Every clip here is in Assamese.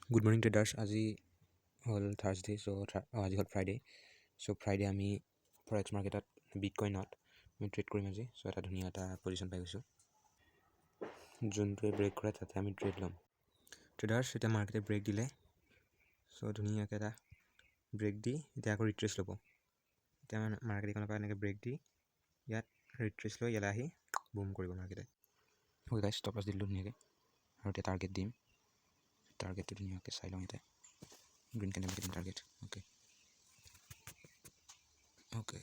Good morning traders. আজি হ'ল থাৰ্ছডে, আজি হ'ল ফ্ৰাইডে। ফ্ৰাইডে আমি ফৰেক্স মাৰ্কেটত বিটকইনত আমি ট্ৰেড কৰিম আজি। এটা ধুনীয়া এটা পজিশ্যন পাই গৈছোঁ। যোনটোৱে ব্ৰেক কৰে তাতে আমি ট্ৰেড ল'ম। ট্ৰেডাৰ্ছ এতিয়া মাৰ্কেটে ব্ৰেক দিলে। ধুনীয়াকৈ এটা ব্ৰেক দি এতিয়া আকৌ ৰিট্ৰেচ ল'ব। এতিয়া মাৰ্কেট এইখনৰ পৰা এনেকৈ ব্ৰেক দি ইয়াত ৰিট্ৰেচ লৈ ইয়ালৈ আহি বুম কৰিব মাৰ্কেটে। হৈ গাইছ, ষ্টপ লছ দিলোঁ ধুনীয়াকৈ। আৰু এতিয়া টাৰ্গেট দিম। টাৰ্গেটটো ধুনীয়াকৈ চাই লওঁ ইয়াতে। গ্ৰীণ কেণ্ডেল দিম টাৰ্গেট। অ'কে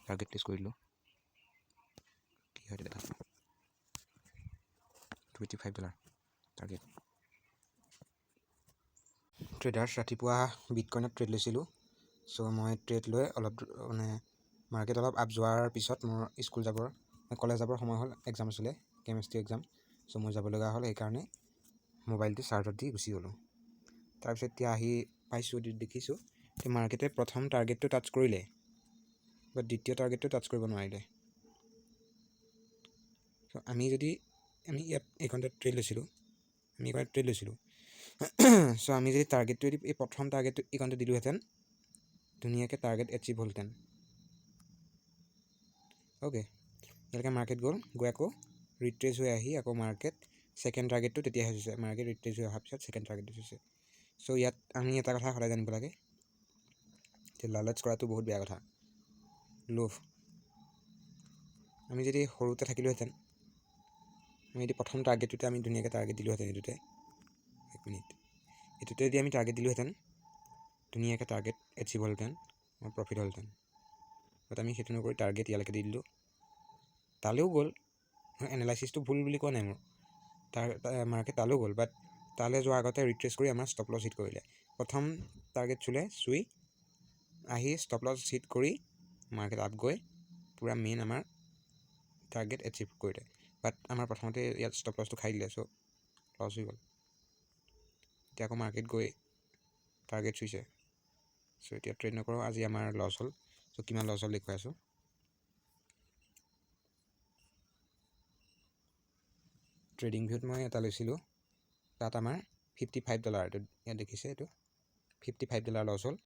টাৰ্গেট প্লেচ কৰি দিলোঁ। কি হয় তেতিয়া $25 টাৰ্গেট। ট্ৰেডাৰ্ছ ৰাতিপুৱা বিটকইনত ট্ৰেড লৈছিলোঁ। মই ট্ৰেড লৈ অলপ মাৰ্কেট অলপ আপ যোৱাৰ পিছত মোৰ কলেজ যাবৰ সময় হ'ল। এক্সাম আছিলে, কেমেষ্ট্ৰি এক্সাম। মই যাব লগা হ'ল, সেইকাৰণে মোবাইলটো চাৰ্জত দি গুচি গ'লোঁ। তাৰপিছত এতিয়া আহি পাইছোঁ, দেখিছোঁ যে মাৰ্কেটে প্ৰথম টাৰ্গেটটো টাচ কৰিলে, বাট দ্বিতীয় টাৰ্গেটটো টাচ কৰিব নোৱাৰিলে। আমি ইয়াত এইখনতে ট্ৰেড লৈছিলোঁ। আমি যদি টাৰ্গেটটো এই প্ৰথম টাৰ্গেটটো এইখনতে দিলোঁহেঁতেন, ধুনীয়াকৈ টাৰ্গেট এচিভ হ'লহেঁতেন। ইয়ালৈকে মাৰ্কেট গৈ আকৌ ৰিট্ৰেচ হৈ আহি আকৌ মাৰ্কেট ছেকেণ্ড টাৰ্গেটটো তেতিয়া হৈছে। মাৰ্কেট ৰিট্ৰেচ হৈ অহাৰ পিছত ছেকেণ্ড টাৰ্গেটটো হৈছে। ইয়াত আমি এটা কথা সদায় জানিব লাগে যে লালচ কৰাটো বহুত বেয়া কথা। লোভ। আমি যদি সৰুতে থাকিলোঁহেঁতেন, আমি যদি প্ৰথম টাৰ্গেটটোতে আমি ধুনীয়াকৈ টাৰ্গেট দিলোঁহেঁতেন, এইটোতে যদি আমি টাৰ্গেট দিলোঁহেঁতেন, ধুনীয়াকৈ টাৰ্গেট এচিভ হ'লহেঁতেন, আমাৰ প্ৰফিট হ'লহেঁতেন। বাট আমি সেইটো নকৰি টাৰ্গেট ইয়ালৈকে দি দিলোঁ। তালৈও গ'ল, এনালাইচিছটো ভুল বুলি কোৱা নাই মোৰ। মাৰ্কেট তালৈও গ'ল, বাট তালৈ যোৱাৰ আগতে ৰিট্ৰেচ কৰি আমাৰ ষ্টপ লছ হিট কৰিলে। প্ৰথম টাৰ্গেট চুই আহি ষ্টপ লছ হিট কৰি মাৰ্কেট আপ গৈ পূৰা মেইন আমাৰ টাৰ্গেট এচিভ কৰিলে। বাট আমাৰ প্ৰথমতে ইয়াত ষ্টপ লছটো খাই দিলে, লছ হৈ গ'ল। এতিয়া আকৌ মাৰ্কেট গৈ টাৰ্গেট চুইছে। এতিয়া ট্ৰেড নকৰোঁ। আজি আমাৰ লছ হ'ল। কিমান লছ হ'ল দেখুৱাই আছোঁ। ট্ৰেডিং ভিউত মই এটা লৈছিলোঁ, তাত আমাৰ $55, ইয়াত দেখিছে, এইটো $55 লছ হ'ল।